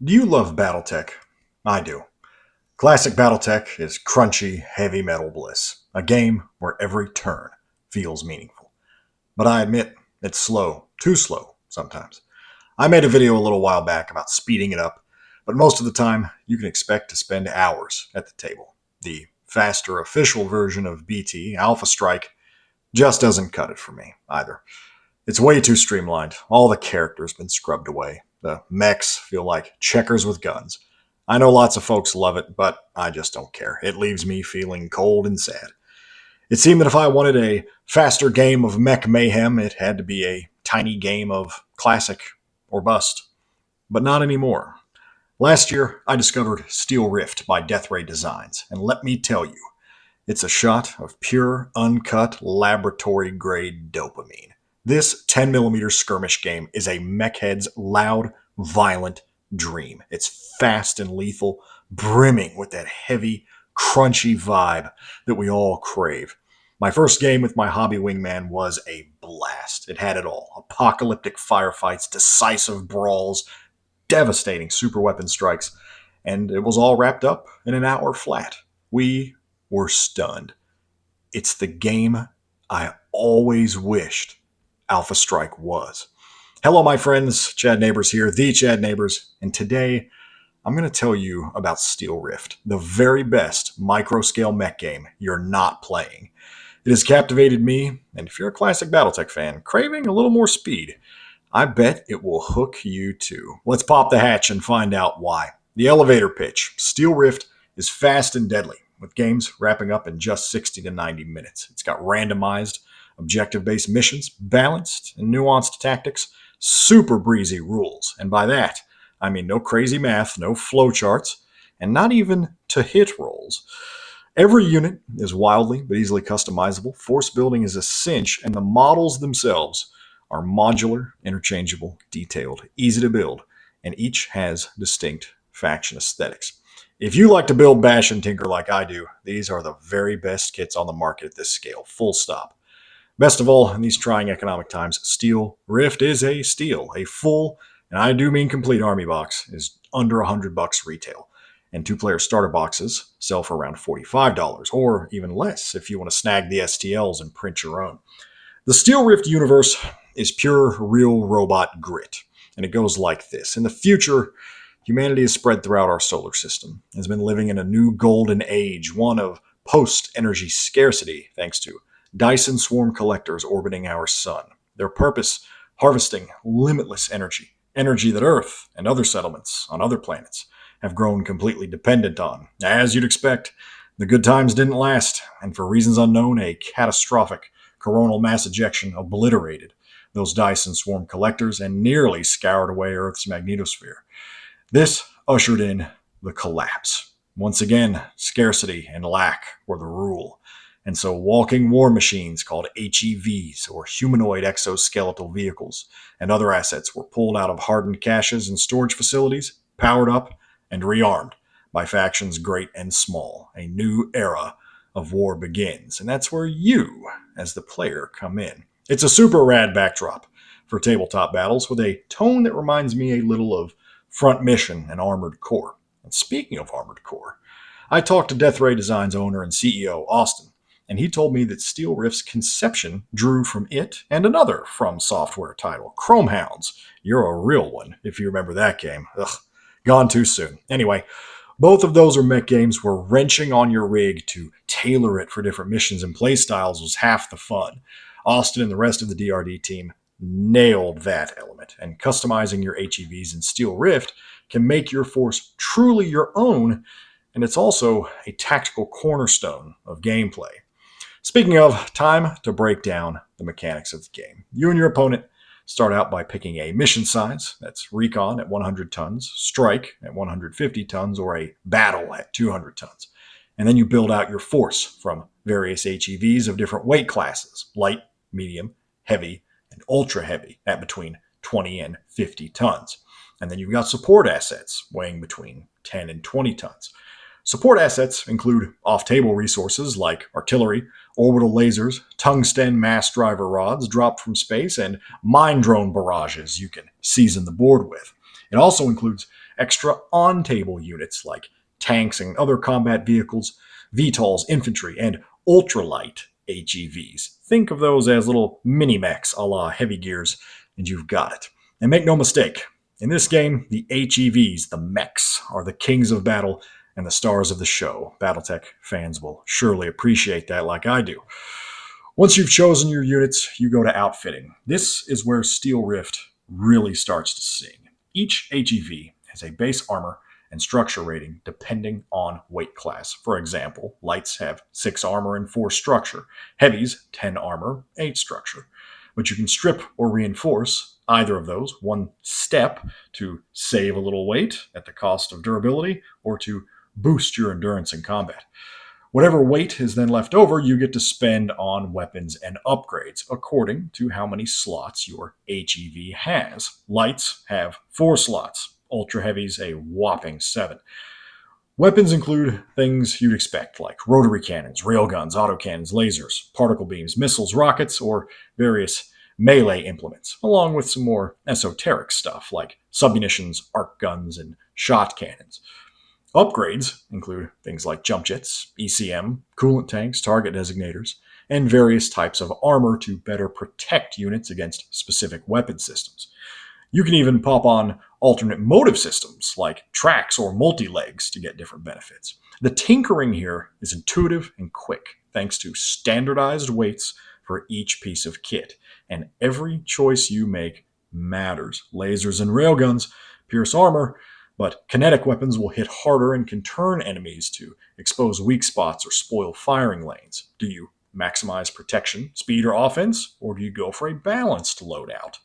Do you love BattleTech? I do. Classic BattleTech is crunchy, heavy metal bliss, a game where every turn feels meaningful. But I admit, it's slow, too slow sometimes. I made a video a little while back about speeding it up, but most of the time you can expect to spend hours at the table. The faster official version of BT, Alpha Strike, just doesn't cut it for me either. It's way too streamlined. All the characters been scrubbed away. The mechs feel like checkers with guns. I know lots of folks love it, but I just don't care. It leaves me feeling cold and sad. It seemed that if I wanted a faster game of mech mayhem, it had to be a tiny game of classic or bust. But not anymore. Last year, I discovered Steel Rift by Death Ray Designs, and let me tell you, it's a shot of pure, uncut, laboratory-grade dopamine. This 10mm skirmish game is a mechhead's loud, violent dream. It's fast and lethal, brimming with that heavy, crunchy vibe that we all crave. My first game with my hobby wingman was a blast. It had it all. Apocalyptic firefights, decisive brawls, devastating superweapon strikes, and it was all wrapped up in an hour flat. We were stunned. It's the game I always wished Alpha Strike was. Hello, my friends. Chad Neighbors here, the Chad Neighbors, and today I'm going to tell you about Steel Rift, the very best micro-scale mech game you're not playing. It has captivated me, and if you're a classic BattleTech fan craving a little more speed, I bet it will hook you too. Let's pop the hatch and find out why. The elevator pitch. Steel Rift is fast and deadly, with games wrapping up in just 60 to 90 minutes. It's got randomized, objective-based missions, balanced and nuanced tactics, super breezy rules. And by that, I mean no crazy math, no flowcharts, and not even to-hit rolls. Every unit is wildly but easily customizable. Force building is a cinch, and the models themselves are modular, interchangeable, detailed, easy to build, and each has distinct faction aesthetics. If you like to build, bash, and tinker like I do, these are the very best kits on the market at this scale, full stop. Best of all, in these trying economic times, Steel Rift is a steal. A full, and I do mean complete army box is under $100 retail, and two-player starter boxes sell for around $45, or even less if you want to snag the STLs and print your own. The Steel Rift universe is pure, real robot grit, and it goes like this. In the future, humanity is spread throughout our solar system, has been living in a new golden age, one of post-energy scarcity, thanks to Dyson swarm collectors orbiting our sun. Their purpose, harvesting limitless energy, energy that Earth and other settlements on other planets have grown completely dependent on. As you'd expect, the good times didn't last, and for reasons unknown, a catastrophic coronal mass ejection obliterated those Dyson swarm collectors and nearly scoured away Earth's magnetosphere. This ushered in the collapse. Once again, scarcity and lack were the rule. And so walking war machines called HEVs, or humanoid exoskeletal vehicles, and other assets were pulled out of hardened caches and storage facilities, powered up, and rearmed by factions great and small. A new era of war begins, and that's where you, as the player, come in. It's a super rad backdrop for tabletop battles with a tone that reminds me a little of Front Mission and Armored Core. And speaking of Armored Core, I talked to Death Ray Designs owner and CEO Austin, and he told me that Steel Rift's conception drew from it and another From Software title, Chrome Hounds. You're a real one, if you remember that game. Ugh, gone too soon. Anyway, both of those are mech games where wrenching on your rig to tailor it for different missions and playstyles was half the fun. Austin and the rest of the DRD team nailed that element, and customizing your HEVs in Steel Rift can make your force truly your own, and it's also a tactical cornerstone of gameplay. Speaking of, time to break down the mechanics of the game. You and your opponent start out by picking a mission size, that's recon at 100 tons, strike at 150 tons, or a battle at 200 tons. And then you build out your force from various HEVs of different weight classes, light, medium, heavy, and ultra heavy at between 20 and 50 tons. And then you've got support assets weighing between 10 and 20 tons. Support assets include off-table resources like artillery, orbital lasers, tungsten mass driver rods dropped from space, and mine drone barrages you can season the board with. It also includes extra on-table units like tanks and other combat vehicles, VTOLs, infantry, and ultralight HEVs. Think of those as little mini-mechs a la heavy gears, and you've got it. And make no mistake, in this game, the HEVs, the mechs, are the kings of battle and the stars of the show. BattleTech fans will surely appreciate that like I do. Once you've chosen your units, you go to outfitting. This is where Steel Rift really starts to sing. Each HEV has a base armor and structure rating depending on weight class. For example, lights have 6 armor and 4 structure. Heavies, 10 armor, 8 structure. But you can strip or reinforce either of those one step to save a little weight at the cost of durability or to boost your endurance in combat. Whatever weight is then left over, you get to spend on weapons and upgrades according to how many slots your HEV has. Lights have 4 slots, ultra heavies a whopping 7. Weapons include things you'd expect, like rotary cannons, railguns, autocannons, lasers, particle beams, missiles, rockets, or various melee implements, along with some more esoteric stuff like submunitions, arc guns, and shot cannons. Upgrades include things like jump jets, ECM, coolant tanks, target designators, and various types of armor to better protect units against specific weapon systems. You can even pop on alternate motive systems like tracks or multi-legs to get different benefits. The tinkering here is intuitive and quick, thanks to standardized weights for each piece of kit, and every choice you make matters. Lasers and railguns pierce armor, but kinetic weapons will hit harder and can turn enemies to expose weak spots or spoil firing lanes. Do you maximize protection, speed, or offense, or do you go for a balanced loadout?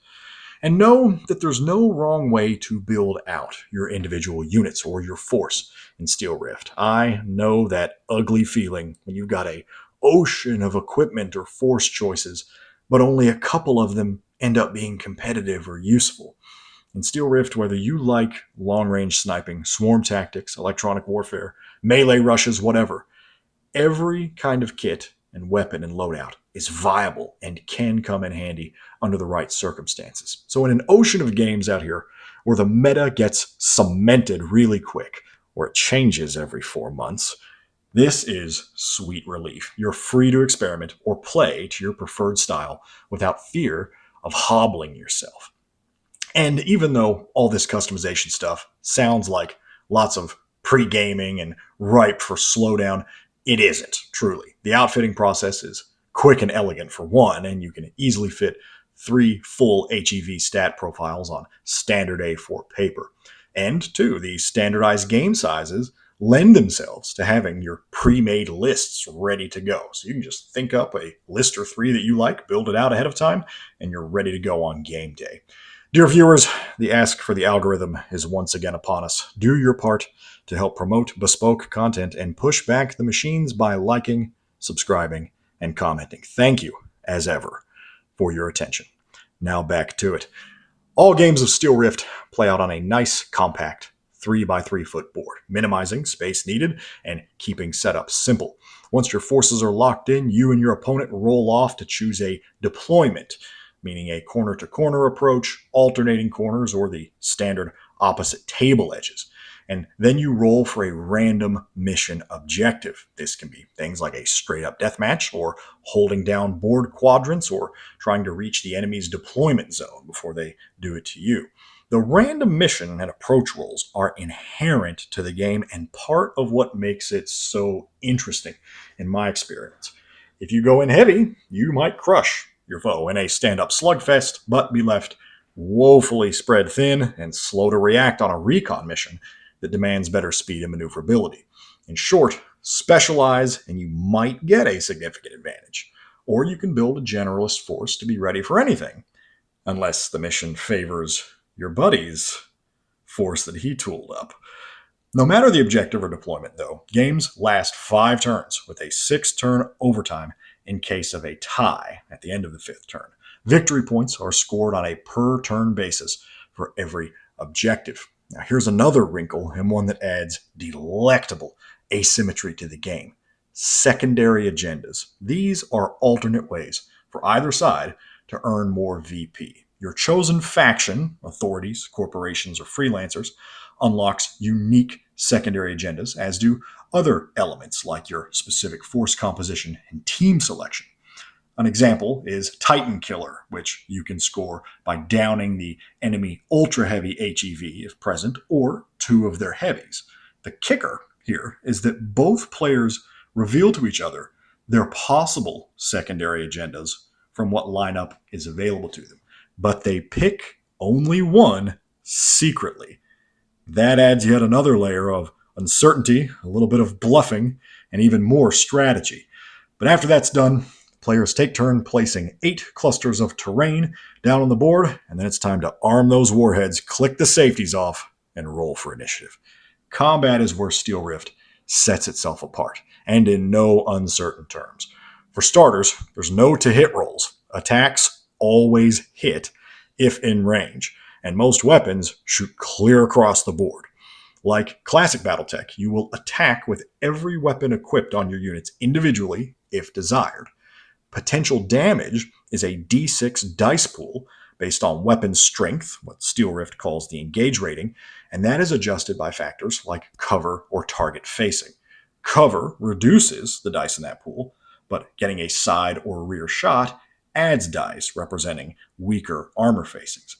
And know that there's no wrong way to build out your individual units or your force in Steel Rift. I know that ugly feeling when you've got an ocean of equipment or force choices, but only a couple of them end up being competitive or useful. In Steel Rift, whether you like long-range sniping, swarm tactics, electronic warfare, melee rushes, whatever, every kind of kit and weapon and loadout is viable and can come in handy under the right circumstances. So in an ocean of games out here where the meta gets cemented really quick, or it changes every 4 months, this is sweet relief. You're free to experiment or play to your preferred style without fear of hobbling yourself. And even though all this customization stuff sounds like lots of pre-gaming and ripe for slowdown, it isn't, truly. The outfitting process is quick and elegant for one, and you can easily fit 3 full HEV stat profiles on standard A4 paper. And 2, the standardized game sizes lend themselves to having your pre-made lists ready to go. So you can just think up a list or 3 that you like, build it out ahead of time, and you're ready to go on game day. Dear viewers, the ask for the algorithm is once again upon us. Do your part to help promote bespoke content and push back the machines by liking, subscribing, and commenting. Thank you, as ever, for your attention. Now back to it. All games of Steel Rift play out on a nice, compact 3x3 foot board, minimizing space needed and keeping setup simple. Once your forces are locked in, you and your opponent roll off to choose a deployment, meaning a corner-to-corner approach, alternating corners, or the standard opposite table edges. And then you roll for a random mission objective. This can be things like a straight-up deathmatch, or holding down board quadrants, or trying to reach the enemy's deployment zone before they do it to you. The random mission and approach rolls are inherent to the game and part of what makes it so interesting, in my experience. If you go in heavy, you might crush your foe in a stand-up slugfest, but be left woefully spread thin and slow to react on a recon mission that demands better speed and maneuverability. In short, specialize and you might get a significant advantage. Or you can build a generalist force to be ready for anything, unless the mission favors your buddy's force that he tooled up. No matter the objective or deployment, though, games last 5 turns with a 6-turn overtime in case of a tie at the end of the 5th turn. Victory points are scored on a per-turn basis for every objective. Now here's another wrinkle, and one that adds delectable asymmetry to the game. Secondary agendas. These are alternate ways for either side to earn more VP. Your chosen faction, authorities, corporations, or freelancers, unlocks unique secondary agendas, as do other elements like your specific force composition and team selection. An example is Titan Killer, which you can score by downing the enemy ultra heavy HEV if present, or two of their heavies. The kicker here is that both players reveal to each other their possible secondary agendas from what lineup is available to them, but they pick only one secretly. That adds yet another layer of uncertainty, a little bit of bluffing, and even more strategy. But after that's done, players take turn placing 8 clusters of terrain down on the board, and then it's time to arm those warheads, click the safeties off, and roll for initiative. Combat is where Steel Rift sets itself apart, and in no uncertain terms. For starters, there's no to-hit rolls. Attacks always hit if in range, and most weapons shoot clear across the board. Like classic BattleTech, you will attack with every weapon equipped on your units individually if desired. Potential damage is a D6 dice pool based on weapon strength, what Steel Rift calls the engage rating, and that is adjusted by factors like cover or target facing. Cover reduces the dice in that pool, but getting a side or rear shot adds dice representing weaker armor facings.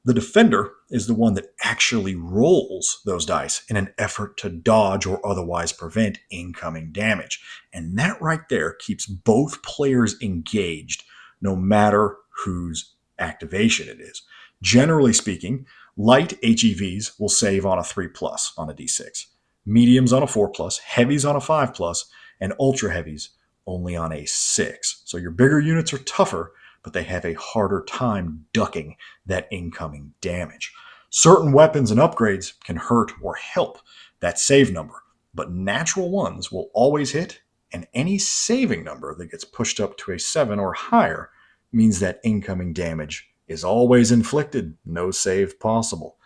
The defender is the one that actually rolls those dice in an effort to dodge or otherwise prevent incoming damage. And that right there keeps both players engaged, no matter whose activation it is. Generally speaking, light HEVs will save on a 3+ on a D6, mediums on a 4+, heavies on a 5+, and ultra heavies only on a 6. So your bigger units are tougher, but they have a harder time ducking that incoming damage. Certain weapons and upgrades can hurt or help that save number, but natural ones will always hit, and any saving number that gets pushed up to a 7 or higher means that incoming damage is always inflicted, no save possible.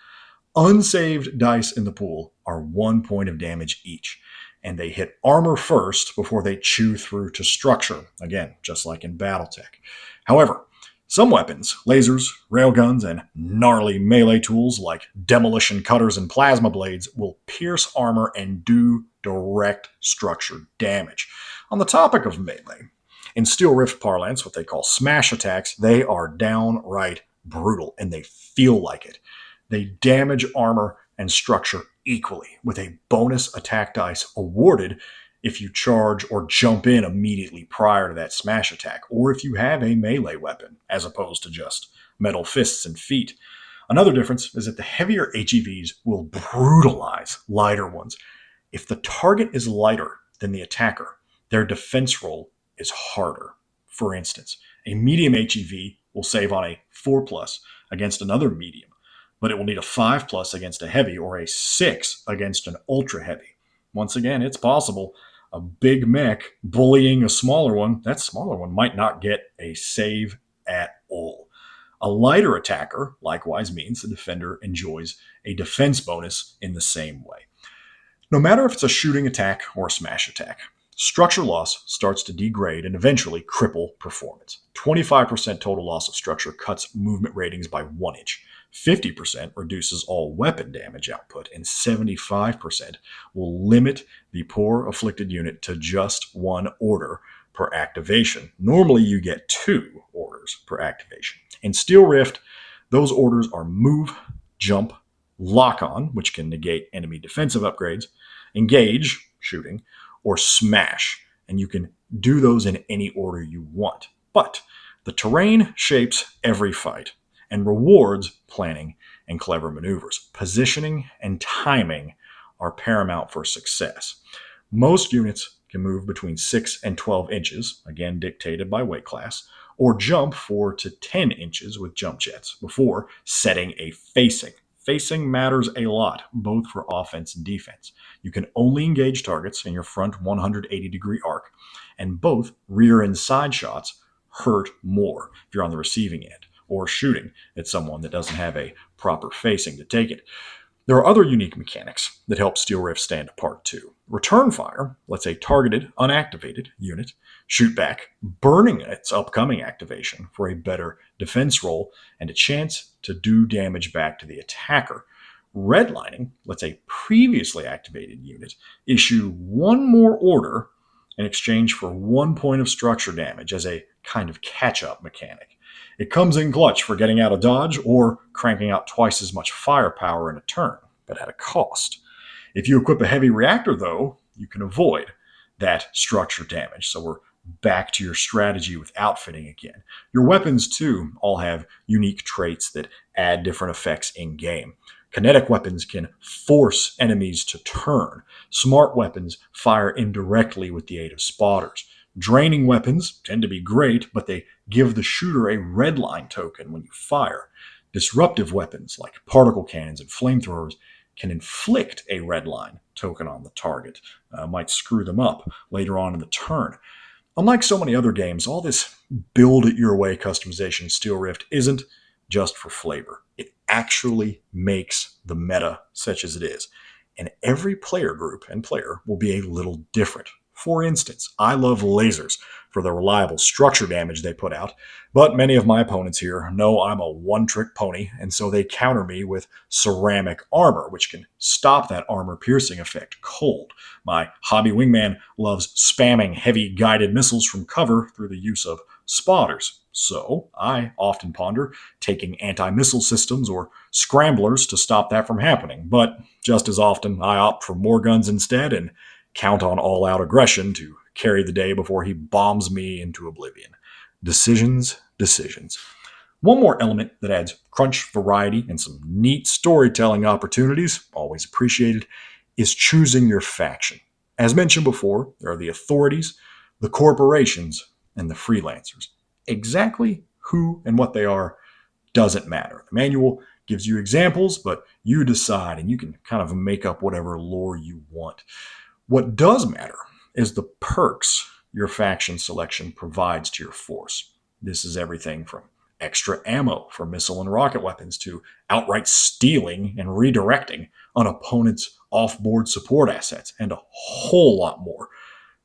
Unsaved dice in the pool are 1 point of damage each, and they hit armor first before they chew through to structure, again, just like in BattleTech. However, some weapons, lasers, railguns, and gnarly melee tools like demolition cutters and plasma blades will pierce armor and do direct structure damage. On the topic of melee, in Steel Rift parlance, what they call smash attacks, they are downright brutal, and they feel like it. They damage armor and structure equally, with a bonus attack dice awarded if you charge or jump in immediately prior to that smash attack, or if you have a melee weapon, as opposed to just metal fists and feet. Another difference is that the heavier HEVs will brutalize lighter ones. If the target is lighter than the attacker, their defense roll is harder. For instance, a medium HEV will save on a 4+ against another medium, but it will need a 5+ against a heavy or a 6 against an ultra heavy. Once again, it's possible a big mech bullying a smaller one, that smaller one might not get a save at all. A lighter attacker likewise means the defender enjoys a defense bonus in the same way. No matter if it's a shooting attack or a smash attack, structure loss starts to degrade and eventually cripple performance. 25% total loss of structure cuts movement ratings by 1 inch. 50% reduces all weapon damage output, and 75% will limit the poor afflicted unit to just 1 order per activation. Normally you get 2 orders per activation. In Steel Rift, those orders are move, jump, lock on, which can negate enemy defensive upgrades, engage, shooting, or smash, and you can do those in any order you want. But the terrain shapes every fight and rewards planning and clever maneuvers. Positioning and timing are paramount for success. Most units can move between 6 and 12 inches, again dictated by weight class, or jump 4 to 10 inches with jump jets before setting a facing. Facing matters a lot, both for offense and defense. You can only engage targets in your front 180-degree arc, and both rear and side shots hurt more if you're on the receiving end, or shooting at someone that doesn't have a proper facing to take it. There are other unique mechanics that help Steel Rift stand apart too. Return fire lets a targeted, unactivated unit shoot back, burning its upcoming activation for a better defense roll and a chance to do damage back to the attacker. Redlining lets a previously activated unit issue one more order in exchange for 1 point of structure damage as a kind of catch-up mechanic. It comes in clutch for getting out of dodge or cranking out twice as much firepower in a turn, but at a cost. If you equip a heavy reactor, though, you can avoid that structure damage. So we're back to your strategy with outfitting again. Your weapons, too, all have unique traits that add different effects in-game. Kinetic weapons can force enemies to turn. Smart weapons fire indirectly with the aid of spotters. Draining weapons tend to be great, but they give the shooter a red line token when you fire. Disruptive weapons like particle cannons and flamethrowers can inflict a red line token on the target. Might screw them up later on in the turn. Unlike so many other games, all this build-it-your-way customization in Steel Rift isn't just for flavor. It actually makes the meta such as it is. And every player group and player will be a little different. For instance, I love lasers for the reliable structure damage they put out, but many of my opponents here know I'm a one-trick pony, and so they counter me with ceramic armor, which can stop that armor-piercing effect cold. My hobby wingman loves spamming heavy guided missiles from cover through the use of spotters. So I often ponder taking anti-missile systems or scramblers to stop that from happening, but just as often I opt for more guns instead and count on all-out aggression to carry the day before he bombs me into oblivion. Decisions. One more element that adds crunch, variety, and some neat storytelling opportunities, always appreciated, is choosing your faction. As mentioned before, there are the authorities, the corporations, and the freelancers. Exactly who and what they are doesn't matter. The manual gives you examples, but you decide, and you can kind of make up whatever lore you want. What does matter is the perks your faction selection provides to your force. This is everything from extra ammo for missile and rocket weapons to outright stealing and redirecting an opponent's off-board support assets, and a whole lot more.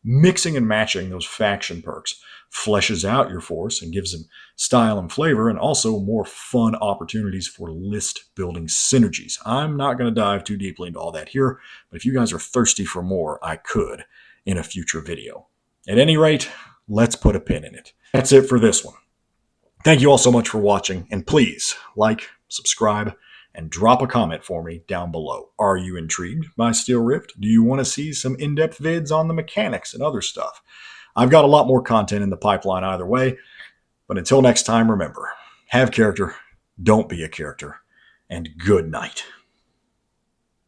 Mixing and matching those faction perks fleshes out your force and gives them style and flavor, and also more fun opportunities for list building synergies. I'm not going to dive too deeply into all that here, but if you guys are thirsty for more, I could in a future video. At any rate, let's put a pin in it. That's it for this one. Thank you all so much for watching, and please like, subscribe, and drop a comment for me down below. Are you intrigued by Steel Rift? Do you want to see some in-depth vids on the mechanics and other stuff? I've got a lot more content in the pipeline either way, but until next time, remember, have character, don't be a character, and good night.